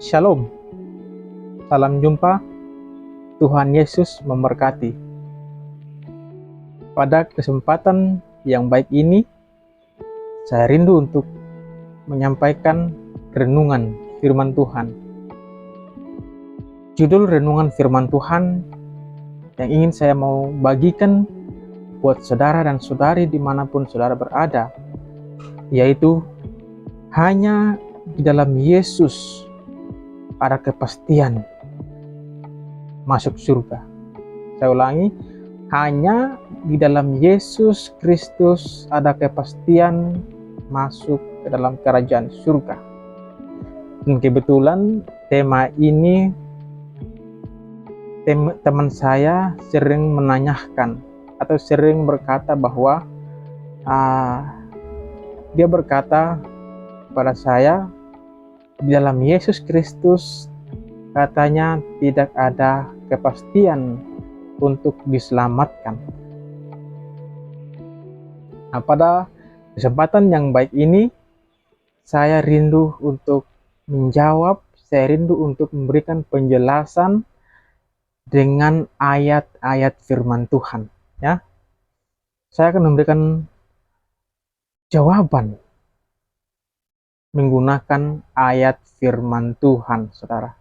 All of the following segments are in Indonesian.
Shalom, salam jumpa, Tuhan Yesus memberkati. Pada kesempatan yang baik ini, saya rindu untuk menyampaikan renungan firman Tuhan. Judul renungan firman Tuhan yang ingin saya mau bagikan buat saudara dan saudari dimanapun saudara berada, yaitu hanya di dalam Yesus ada kepastian masuk surga. Saya ulangi, hanya di dalam Yesus Kristus ada kepastian masuk ke dalam kerajaan surga. Dan kebetulan tema ini teman saya sering menanyakan atau sering berkata bahwa dia berkata kepada saya, di dalam Yesus Kristus katanya tidak ada kepastian untuk diselamatkan. Nah, pada kesempatan yang baik ini, saya rindu untuk menjawab, saya rindu untuk memberikan penjelasan dengan ayat-ayat firman Tuhan. Ya, saya akan memberikan jawaban menggunakan ayat firman Tuhan, saudara.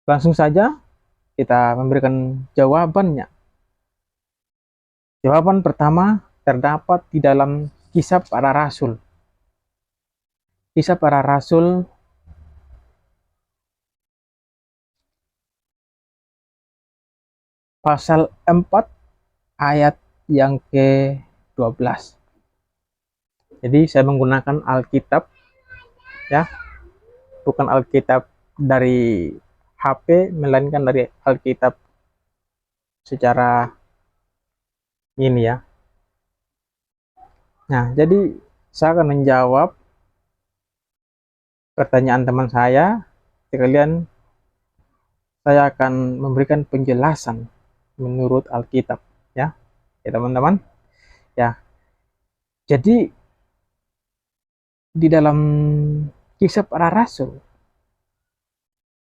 Langsung saja kita memberikan jawabannya. Jawaban pertama terdapat di dalam Kisah Para Rasul. Kisah Para Rasul pasal 4 ayat yang ke-12. Jadi saya menggunakan Alkitab, ya, bukan Alkitab dari HP, melainkan dari Alkitab secara ini ya. Nah, jadi saya akan menjawab pertanyaan teman saya. Sekalian saya akan memberikan penjelasan menurut Alkitab, ya teman-teman. Ya, jadi di dalam Kisah Para Rasul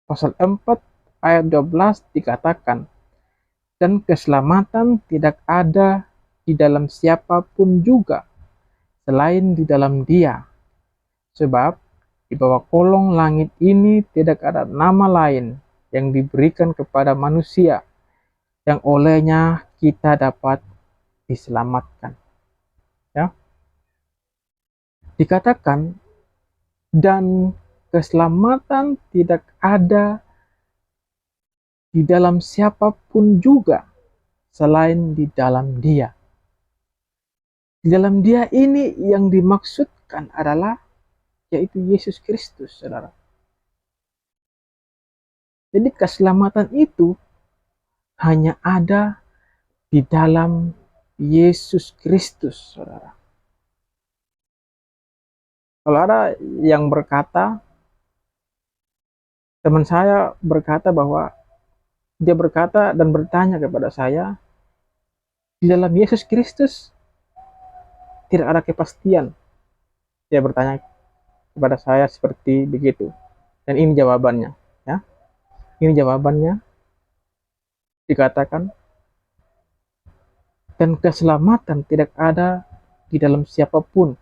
pasal 4 ayat 12 dikatakan, dan keselamatan tidak ada di dalam siapapun juga selain di dalam Dia, sebab di bawah kolong langit ini tidak ada nama lain yang diberikan kepada manusia yang olehnya kita dapat diselamatkan. Ya, dikatakan, dan keselamatan tidak ada di dalam siapapun juga selain di dalam Dia. Di dalam Dia ini yang dimaksudkan adalah yaitu Yesus Kristus, saudara. Jadi keselamatan itu hanya ada di dalam Yesus Kristus, saudara. Kalau ada yang berkata, teman saya berkata bahwa dia berkata dan bertanya kepada saya, di dalam Yesus Kristus tidak ada kepastian. Dia bertanya kepada saya seperti begitu. Dan ini jawabannya, ya. Ini jawabannya. Dikatakan, dan keselamatan tidak ada di dalam siapapun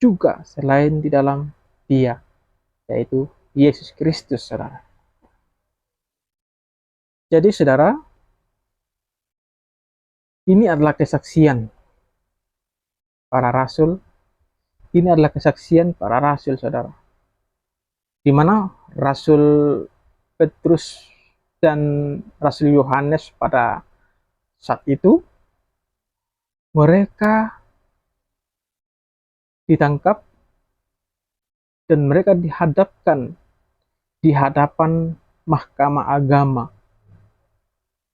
juga selain di dalam Dia, yaitu Yesus Kristus, saudara. Jadi saudara, ini adalah kesaksian para rasul. Ini adalah kesaksian para rasul, saudara. Di mana Rasul Petrus dan Rasul Yohanes pada saat itu mereka ditangkap dan mereka dihadapkan di hadapan mahkamah agama,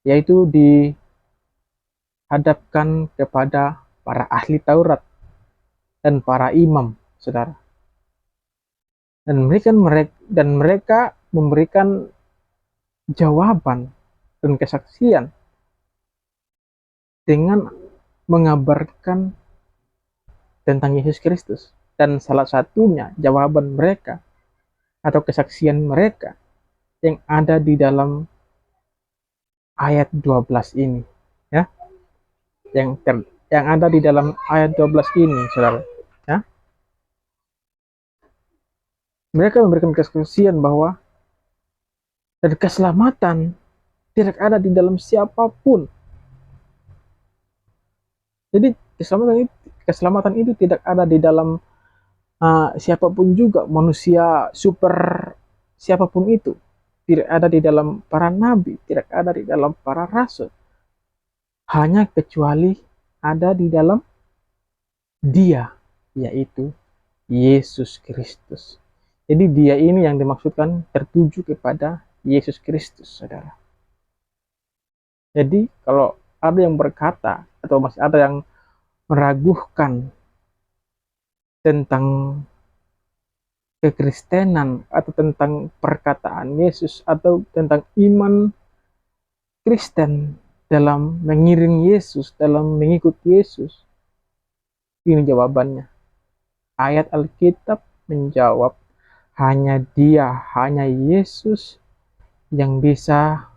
yaitu dihadapkan kepada para ahli Taurat dan para imam, saudara. Dan mereka memberikan jawaban dan kesaksian dengan mengabarkan tentang Yesus Kristus Dan salah satunya jawaban mereka atau kesaksian mereka yang ada di dalam ayat 12 ini, ya, yang ada di dalam ayat 12 ini, saudara, ya. Mereka memberikan kesaksian bahwa dan keselamatan tidak ada di dalam siapapun. Jadi keselamatan itu tidak ada di dalam siapapun juga, manusia super siapapun itu. Tidak ada di dalam para nabi, tidak ada di dalam para rasul. Hanya kecuali ada di dalam Dia, yaitu Yesus Kristus. Jadi Dia ini yang dimaksudkan tertuju kepada Yesus Kristus, saudara. Jadi kalau ada yang berkata atau masih ada yang meragukan tentang kekristenan atau tentang perkataan Yesus atau tentang iman Kristen dalam mengiring Yesus, dalam mengikut Yesus, ini jawabannya. Ayat Alkitab menjawab, hanya Dia, hanya Yesus yang bisa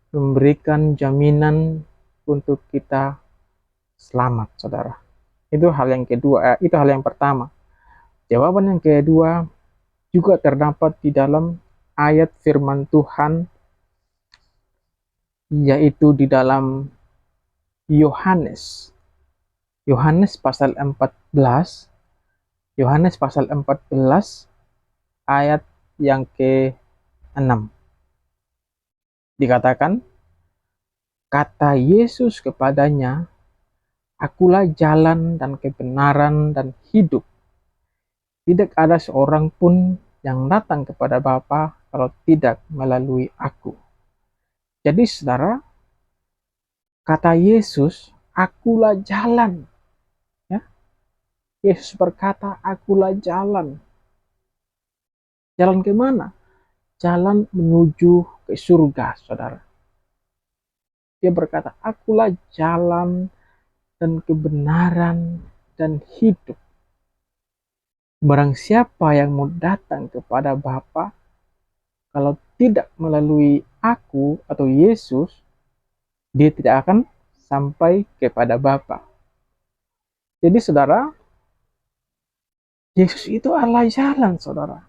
memberikan jaminan untuk kita selamat, saudara. Itu hal yang kedua, itu hal yang pertama. Jawaban yang kedua juga terdapat di dalam ayat firman Tuhan, yaitu di dalam Yohanes. Yohanes pasal 14, Yohanes pasal 14 ayat yang ke-6. Dikatakan, kata Yesus kepadanya, akulah jalan dan kebenaran dan hidup. Tidak ada seorang pun yang datang kepada Bapa kalau tidak melalui aku. Jadi saudara, kata Yesus, akulah jalan. Ya? Yesus berkata, akulah jalan. Jalan ke mana? Jalan menuju ke surga, saudara. Dia berkata, akulah jalan dan kebenaran dan hidup. Barang siapa yang mau datang kepada Bapa, kalau tidak melalui aku atau Yesus, dia tidak akan sampai kepada Bapa. Jadi saudara, Yesus itu adalah jalan, saudara.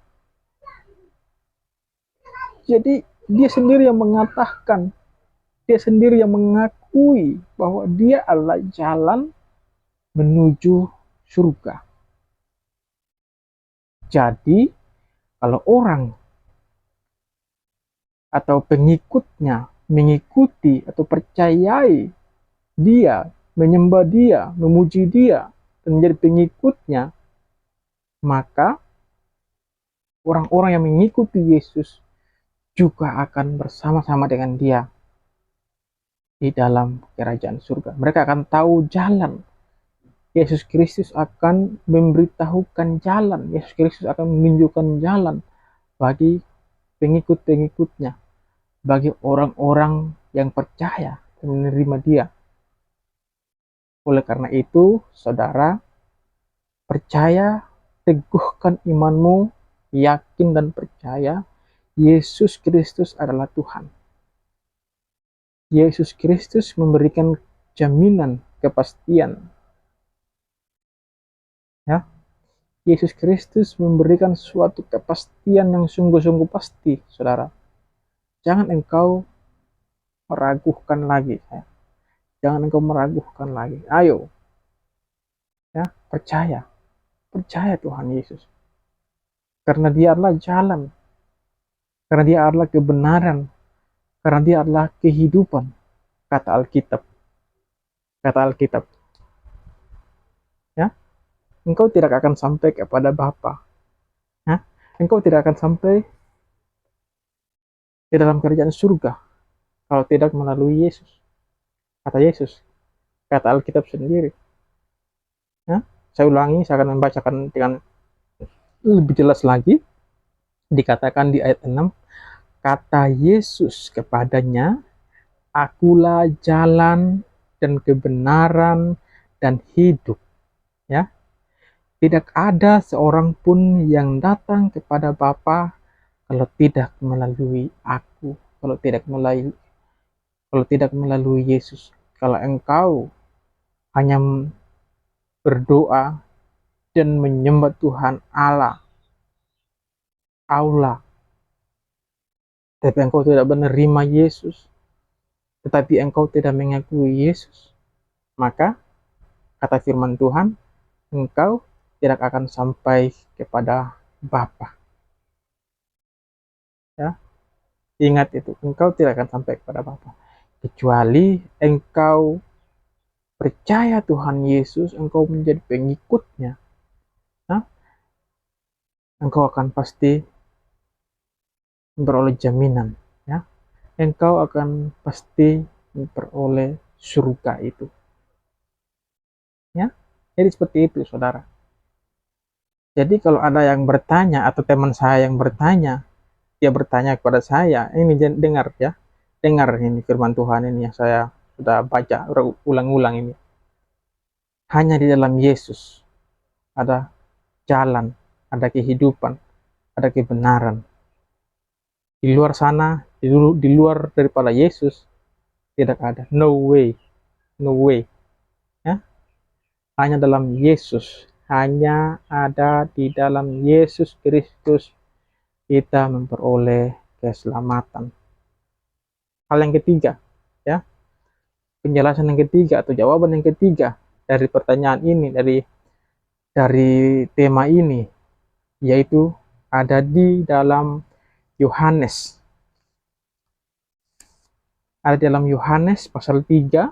Jadi dia sendiri yang mengatakan, dia sendiri yang mengakui bahwa dia adalah jalan menuju surga. Jadi kalau orang atau pengikutnya mengikuti atau percayai dia, menyembah dia, memuji dia, dan menjadi pengikutnya, maka orang-orang yang mengikuti Yesus juga akan bersama-sama dengan dia di dalam kerajaan surga. Mereka akan tahu jalan. Yesus Kristus akan memberitahukan jalan. Yesus Kristus akan menunjukkan jalan bagi pengikut-pengikutnya, bagi orang-orang yang percaya dan menerima dia. Oleh karena itu, saudara, percaya, teguhkan imanmu, yakin dan percaya, Yesus Kristus adalah Tuhan. Yesus Kristus memberikan jaminan, kepastian. Ya, Yesus Kristus memberikan suatu kepastian yang sungguh-sungguh pasti, saudara. Jangan engkau meragukan lagi. Ya. Jangan engkau meragukan lagi. Ayo, ya, percaya. Percaya Tuhan Yesus. Karena dia adalah jalan. Karena dia adalah kebenaran. Karena dia adalah kehidupan. Kata Alkitab. Kata Alkitab. Ya, engkau tidak akan sampai kepada Bapa. Ya, engkau tidak akan sampai di dalam kerajaan surga kalau tidak melalui Yesus. Kata Yesus. Kata Alkitab sendiri. Ya, saya ulangi, saya akan membacakan dengan lebih jelas lagi. Dikatakan di ayat 6, kata Yesus kepadanya, akulah jalan dan kebenaran dan hidup. Ya, Tidak ada seorang pun yang datang kepada Bapa kalau tidak melalui aku, kalau tidak melalui Yesus. Kalau engkau hanya berdoa dan menyembah Tuhan Allah, tapi engkau tidak menerima Yesus, tetapi engkau tidak mengakui Yesus, maka kata firman Tuhan, engkau tidak akan sampai kepada Bapa. Ya, ingat itu, engkau tidak akan sampai kepada Bapa. Kecuali engkau percaya Tuhan Yesus, engkau menjadi pengikutnya, nah, engkau akan pasti memperoleh jaminan. Ya, engkau akan pasti memperoleh surga itu. Ya, jadi seperti itu, saudara. Jadi kalau ada yang bertanya atau teman saya yang bertanya, dia bertanya kepada saya, ini dengar ya, dengar ini firman Tuhan ini yang saya sudah baca ulang-ulang ini. Hanya di dalam Yesus ada jalan, ada kehidupan, ada kebenaran. Di luar sana, di luar daripada Yesus, tidak ada. No way, no way. Ya, hanya dalam Yesus, hanya ada di dalam Yesus Kristus kita memperoleh keselamatan. Hal yang ketiga, ya, penjelasan yang ketiga atau jawaban yang ketiga dari pertanyaan ini, dari tema ini, yaitu ada di dalam Yohanes. Ada dalam Yohanes pasal 3,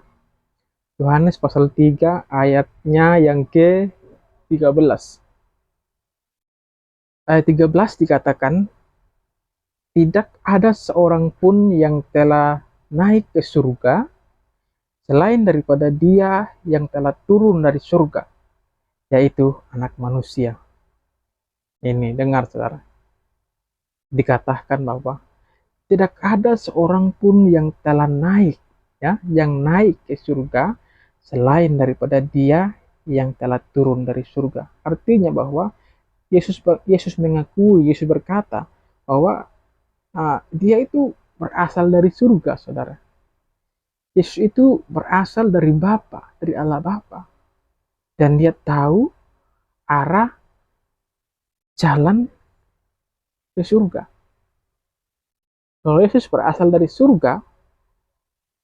Yohanes pasal 3 ayatnya yang ke-13. Ayat 13 dikatakan, tidak ada seorang pun yang telah naik ke surga selain daripada Dia yang telah turun dari surga, yaitu Anak Manusia. Ini dengar saudara, dikatakan bahwa tidak ada seorang pun yang telah naik, ya, yang naik ke surga selain daripada Dia yang telah turun dari surga. Artinya bahwa Yesus mengakui, Yesus berkata bahwa Dia itu berasal dari surga, saudara. Yesus itu berasal dari Bapa, dari Allah Bapa, dan Dia tahu arah jalan ke surga. Kalau Yesus berasal dari surga,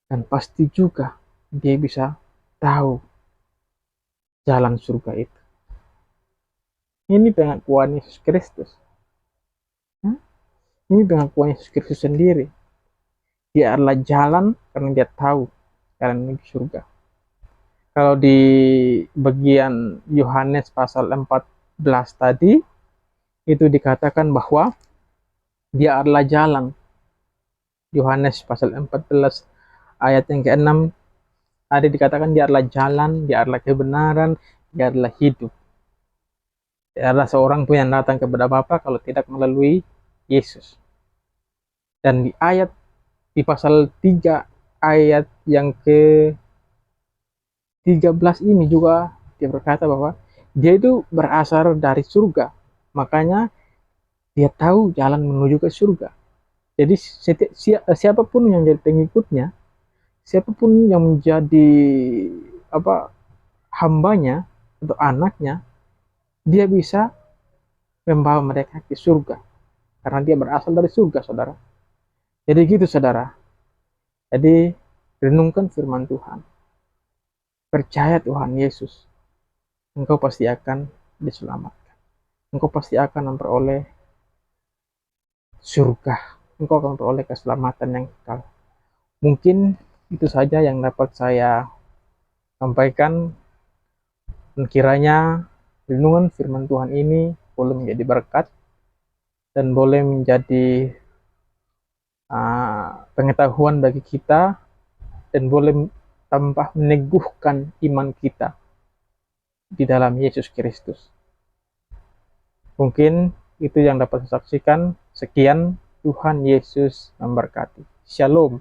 dan pasti juga Dia bisa tahu jalan surga itu. Ini pengakuan Yesus Kristus. Ini pengakuan Yesus Kristus sendiri. Dia adalah jalan karena Dia tahu jalan menuju surga. Kalau di bagian Yohanes pasal 14 tadi, itu dikatakan bahwa Dia adalah jalan. Yohanes pasal 14 ayat yang ke-6 ada dikatakan Dia adalah jalan, Dia adalah kebenaran, Dia adalah hidup. Tidak ada seorang pun yang datang kepada Bapa kalau tidak melalui Yesus. Dan di pasal 3 ayat yang ke-13 ini juga Dia berkata bahwa Dia itu berasal dari surga. Makanya Dia tahu jalan menuju ke surga. Jadi siapapun yang menjadi pengikutnya, siapapun yang menjadi hambanya atau anaknya, dia bisa membawa mereka ke surga karena dia berasal dari surga, saudara. Jadi gitu, saudara. Jadi renungkan firman Tuhan, percaya Tuhan Yesus, engkau pasti akan diselamatkan, engkau pasti akan memperoleh surga, engkau akan memperoleh keselamatan yang kekal. Mungkin itu saja yang dapat saya sampaikan, dan kiranya renungan firman Tuhan ini boleh menjadi berkat dan boleh menjadi pengetahuan bagi kita dan boleh tambah meneguhkan iman kita di dalam Yesus Kristus. Mungkin itu yang dapat saya saksikan. Sekian, Tuhan Yesus memberkati. Shalom.